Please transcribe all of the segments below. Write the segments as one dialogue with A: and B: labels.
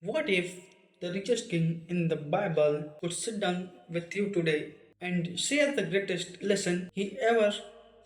A: What if the richest king in the Bible could sit down with you today and share the greatest lesson he ever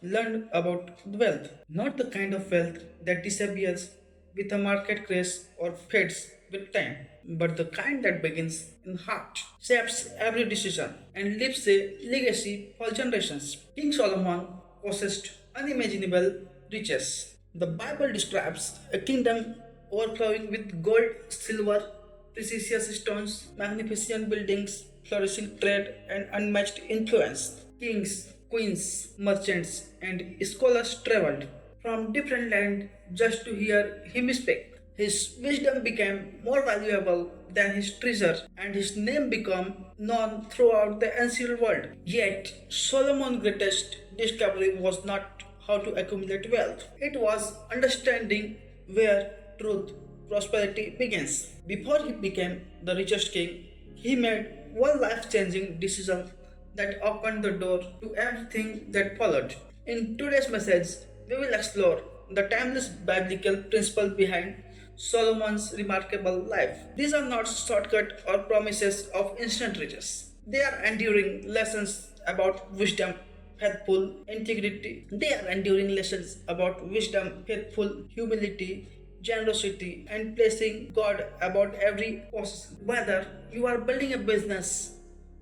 A: learned about wealth? Not the kind of wealth that disappears with a market crash or fades with time, but the kind that begins in heart, shapes every decision, and leaves a legacy for generations. King Solomon possessed unimaginable riches. The Bible describes a kingdom overflowing with gold, silver, precious stones, magnificent buildings, flourishing trade, and unmatched influence. Kings, queens, merchants, and scholars traveled from different lands just to hear him speak. His wisdom became more valuable than his treasure, and his name became known throughout the ancient world. Yet, Solomon's greatest discovery was not how to accumulate wealth, it was understanding where truth, prosperity begins. Before he became the richest king, he made one life changing decision that opened the door to everything that followed. In today's message, we will explore the timeless biblical principle behind Solomon's remarkable life. These are not shortcuts or promises of instant riches. They are enduring lessons about wisdom, faithful integrity. They are enduring lessons about wisdom, faithful humility, generosity, and placing God about every process. Whether you are building a business,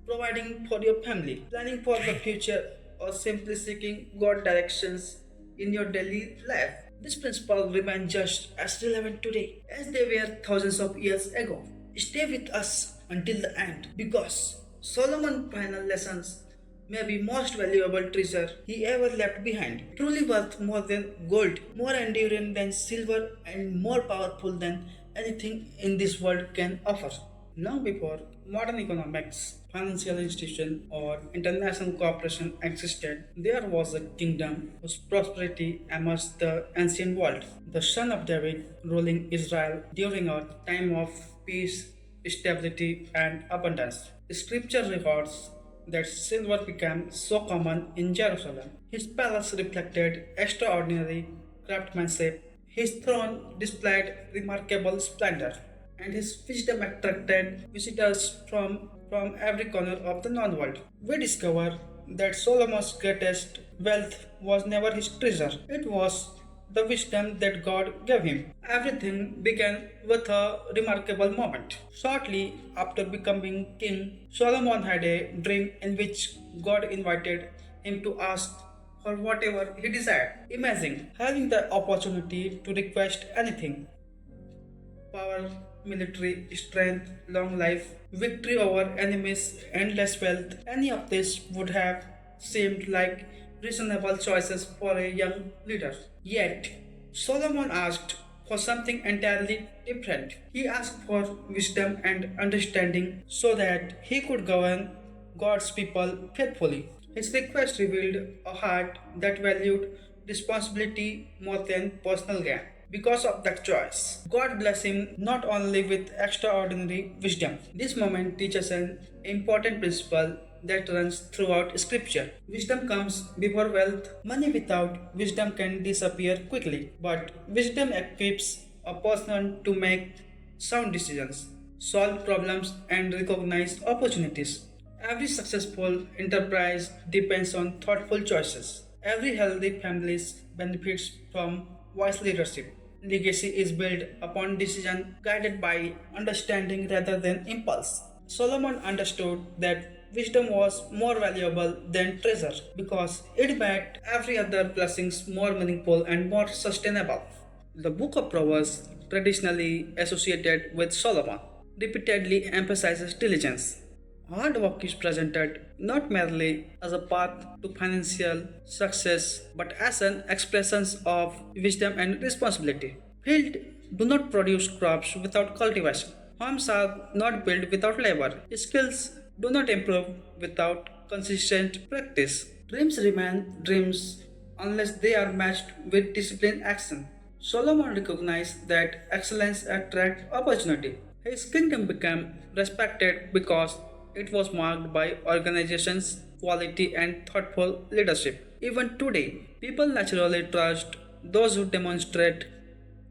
A: providing for your family, planning for the future, or simply seeking God directions in your daily life. This principle remains just as relevant today as they were thousands of years ago. Stay with us until the end because Solomon's final lessons may be most valuable treasure he ever left behind. Truly worth more than gold, more enduring than silver, and more powerful than anything in this world can offer. Long before modern economics, financial institution, or international cooperation existed, there was a kingdom whose prosperity emerged the ancient world. The son of David ruling Israel during a time of peace, stability, and abundance. Scripture records that silver became so common in Jerusalem. His palace reflected extraordinary craftsmanship. His throne displayed remarkable splendor, and his wisdom attracted visitors from every corner of the known world. We discover that Solomon's greatest wealth was never his treasure, it was the wisdom that God gave him. Everything began with a remarkable moment. Shortly after becoming king, Solomon had a dream in which God invited him to ask for whatever he desired. Imagine having the opportunity to request anything: power, military strength, long life, victory over enemies, endless wealth. Any of this would have seemed like reasonable choices for a young leader. Yet, Solomon asked for something entirely different. He asked for wisdom and understanding so that he could govern God's people faithfully. His request revealed a heart that valued responsibility more than personal gain. Because of that choice, God bless him not only with extraordinary wisdom. This moment teaches an important principle that runs throughout scripture. Wisdom comes before wealth. Money without wisdom can disappear quickly, but wisdom equips a person to make sound decisions, solve problems, and recognize opportunities. Every successful enterprise depends on thoughtful choices. Every healthy family benefits from wise leadership. Legacy is built upon decision guided by understanding rather than impulse. Solomon understood that wisdom was more valuable than treasure because it made every other blessings more meaningful and more sustainable. The book of Proverbs, traditionally associated with Solomon, repeatedly emphasizes diligence. Hard work is presented not merely as a path to financial success but as an expression of wisdom and responsibility. Fields do not produce crops without cultivation. Homes are not built without labor. Skills do not improve without consistent practice. Dreams remain dreams unless they are matched with disciplined action. Solomon recognized that excellence attracts opportunity. His kingdom became respected because it was marked by organizations, quality, and thoughtful leadership. Even today, people naturally trust those who demonstrate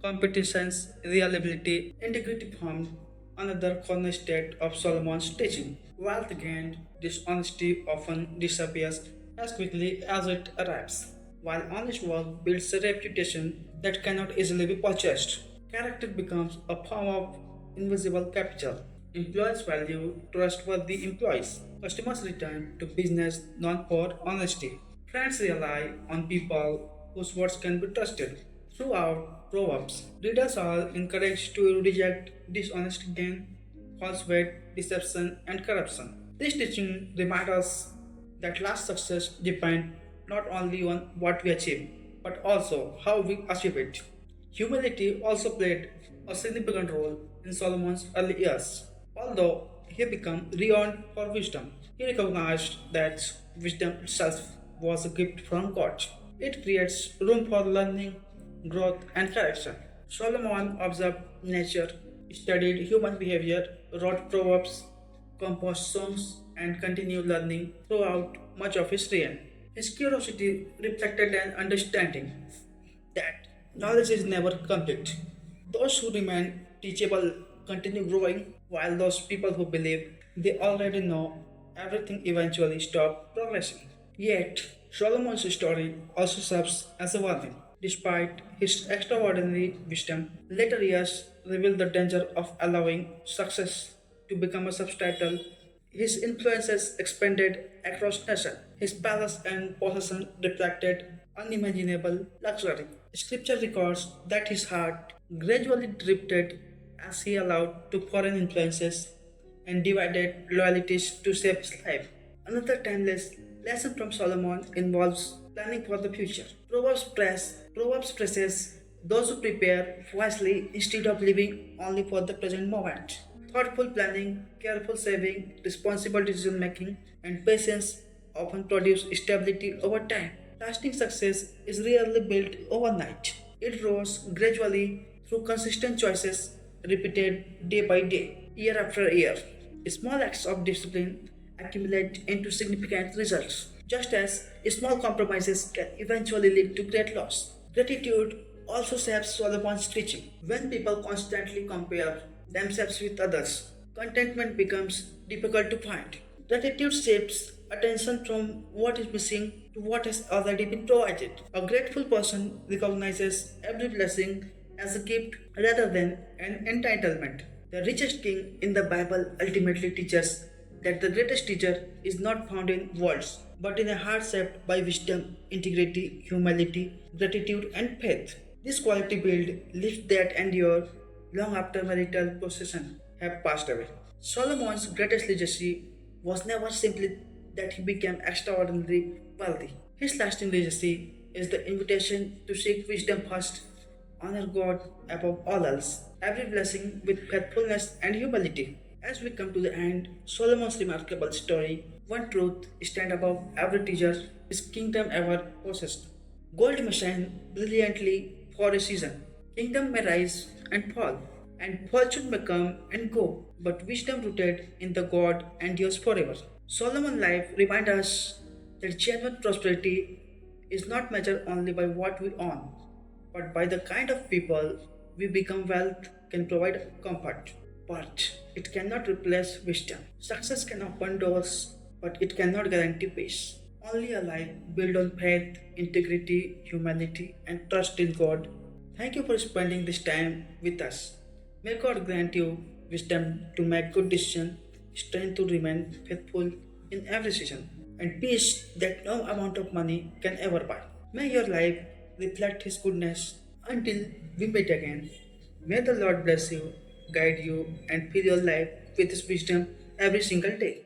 A: competence, reliability, integrity from another cornerstone of Solomon's teaching. Wealth gained, dishonesty often disappears as quickly as it arrives, while honest work builds a reputation that cannot easily be purchased. Character becomes a form of invisible capital. Employees value trustworthy employees. Customers return to business known for honesty. Friends rely on people whose words can be trusted. Throughout Proverbs, readers are encouraged to reject dishonest gain, falsehood, deception, and corruption. This teaching reminds us that last success depends not only on what we achieve, but also how we achieve it. Humility also played a significant role in Solomon's early years. Although he became renowned for wisdom, he recognized that wisdom itself was a gift from God. It creates room for learning, growth, and correction. Solomon observed nature, studied human behavior, wrote proverbs, composed songs, and continued learning throughout much of his reign. His curiosity reflected an understanding that knowledge is never complete. Those who remain teachable continue growing, while those people who believe they already know everything eventually stop progressing. Yet, Solomon's story also serves as a warning. Despite his extraordinary wisdom, later years reveal the danger of allowing success to become a subtitle. His influences expanded across nations. His palace and possession reflected unimaginable luxury. Scripture records that his heart gradually drifted as he allowed to foreign influences and divided loyalties to save his life. Another timeless lesson from Solomon involves planning for the future. Proverbs presses those who prepare wisely instead of living only for the present moment. Thoughtful planning, careful saving, responsible decision making, and patience often produce stability over time. Lasting success is rarely built overnight. It grows gradually through consistent choices repeated day by day, year after year. Small acts of discipline accumulate into significant results, just as small compromises can eventually lead to great loss. Gratitude also shapes Solomon's teaching. When people constantly compare themselves with others, contentment becomes difficult to find. Gratitude shifts attention from what is missing to what has already been provided. A grateful person recognizes every blessing as a gift rather than an entitlement. The richest king in the Bible ultimately teaches that the greatest teacher is not found in words, but in a heart shaped by wisdom, integrity, humility, gratitude, and faith. This quality build lives that endure long after marital possession have passed away. Solomon's greatest legacy was never simply that he became extraordinarily wealthy. His lasting legacy is the invitation to seek wisdom first, honor God above all else, every blessing with faithfulness and humility. As we come to the end, Solomon's remarkable story, one truth stand above every teacher his kingdom ever possessed. Gold may shine brilliantly for a season. Kingdom may rise and fall, and fortune may come and go, but wisdom rooted in the God endures forever. Solomon's life reminds us that genuine prosperity is not measured only by what we own, but by the kind of people we become. Wealth can provide comfort, but it cannot replace wisdom. Success can open doors, but it cannot guarantee peace. Only a life built on faith, integrity, humanity, and trust in God. Thank you for spending this time with us. May God grant you wisdom to make good decisions, strength to remain faithful in every season, and peace that no amount of money can ever buy. May your life reflect His goodness until we meet again. May the Lord bless you, guide you, and fill your life with His wisdom every single day.